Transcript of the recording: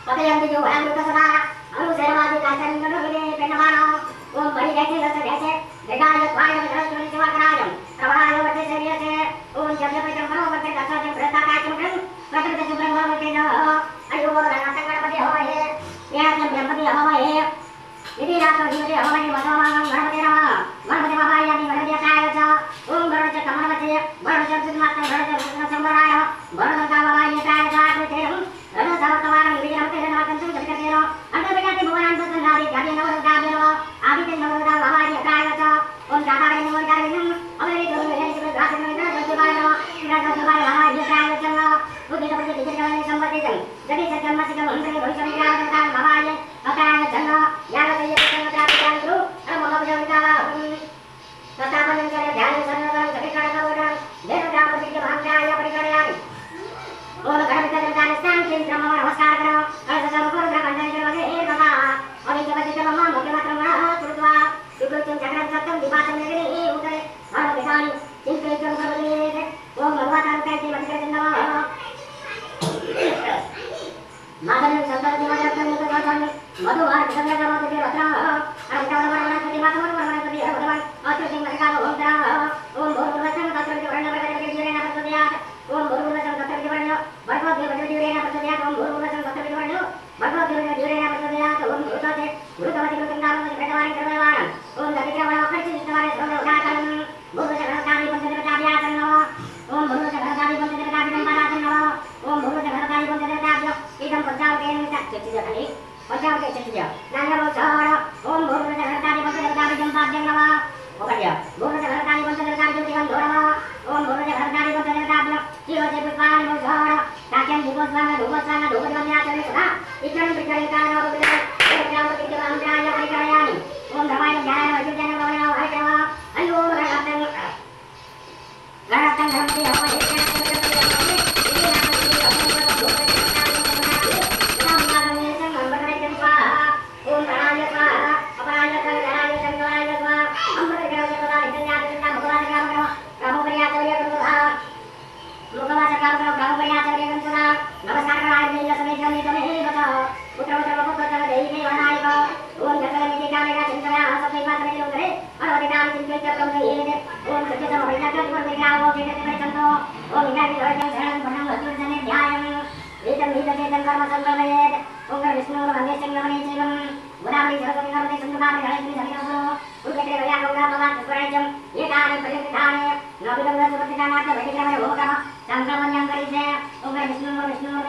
पतयंति जो अमृत सदा अनुसेवादि काचन गणोगे पेन्नमानो ओम बड़ी जैसे जैसे जैसे देगाय स्वाय विधर्म सेवा करायम प्रवाहाय वटे सेवियसे ओम जप जप करो वटे दशा जप प्रता काचम प्रकृति सुब्रह्म वटे न अयो गणनाथ गणपति होय या ब्रह्मपति होय यदि रातो जीवते होय मधोमागम गणपति नमः गणपति बाबाय यानि गणपति काय च ओम गणपति कमलवते गणपति सुमात्र गणपति कृष्ण संवराय गणपति बाबाय काय च कृतेरम गण समतवारं विजयं तेन वाकंतु जगतेन अंतर्गते भुवनां तन्नादि गादि नवरदाभ्यो आदिते नवरदा बाबाय काय च ओम दाताय नवरदायं अमरे दोले जगत गासन नमः जगबाय नमः जगबाय बाबाय काय च उदित प्रति विजयं संवदितं जगि सत्यम सिकं मंत्रे भविष्यं यावता बाबाय अकाय जन यावते यत्तमतां गुरु अममभजविता तथापनं करे ध्यान सर्वदा जगत्कणकवरं देवतापतिक भाग्याय परिकरयामि ओम गणपति देवताने शांति ब्रह्म नमस्कार करो अथ संपूर्ण ब्रह्मांड जगते हे बाबा अविद्यवति ब्रह्म मुख्यमात्र मनः कृत्वा विकृतं चक्रं सत्यं विभासं नगरे हे उदरे भगवतानि चिन्तयितं सर्वदेव ओम भगवतां कैति मंत्रं नमः माधवं संततिमजं निकटं मधुवार संगतमते रत्न अन्तवरवरवरपति मातमवरवरपति भगवान अत्युतिं मरिकालो होत्रा ओम भूर्भुवस्सं तत्रविद वर्णवरपति जीवेन प्रचोदयात् ओम भूर्भुवस्सं तत्रविद वर्ण वर्गोद्योगपति जीवेन प्रचोदयात् ओम भूर्भुवस्सं तत्रविद वर्ण वर्गोद्योगपति जीवेन प्रचोदयात् ओम भूतोते भूतवति कृतंगामति प्रतवानि कृतवान् ओम दतिक्रमणमकर्षि विष्णवानि सर्वोदाकरं भूर्भुवस्सं पंचदेवताभ्यासं नमः ओम भूर्भुवस्सं पंचदेवताभ्यां पारासं नमः ओम भूर्भुवस्सं पंचदेवताभ्यो इदं पंचावतेन चक्षुजखनि पंचावते चक्षुज नमः ओम भूर्भुवस्सं पंचदेवताभ्यां पाद्यं नमः ओकड्य भूर्भुवस्सं पंचदेवताभ्यो नमः ओम भूर्भुवस्सं पंचदेवताभ्यो जीवते पुष्पाणि मोक्षाण ताक्यं दीपोस्वांग धूमस्वांग धूपदीपम्याचरे सदा इच्छं प्रचलितानो भवते ओम परिकरयामि ओम धर्माय ज्ञानाय वैद्याय भवनाय हरिकरवा अयो गणपतं धर्मति हवये ओम प्राणाय स्वाहा अपराय संगराय संगराय स्वाहा अमृत ग्रह जगदाय संज्ञातः भगवान राम राम पर्याचर्य गुरुधा लोकवाच काम करो ब्रह्म पर्याचर्य गुरुधा नमस्कार कराय नील समेत में हे बता पुत्र पुत्र देहि में वनाय को ओम जगत में कामेगा चिंतया सत्य बात में लोग रे और अधिकार चिंतित क्रम में ये ओम सत्य सम हरिना का पर मेरा वो के के चंदो ओम विनायक हरिना शरण भरण भजन जने ध्यान एतम हित चेतन कर्म संकल्पयेत ओम विष्णु मंगेश नमने जीवम गुणावली सरस्वती नमते संतुकार गणेश हरिनो उकेते गया गंगा भगवान सुरेजम एकाने परिधाने नविदम सुपतिकानाथ भेटिक्रमण भोगम संक्रमण्यं करिसे ओम विष्णु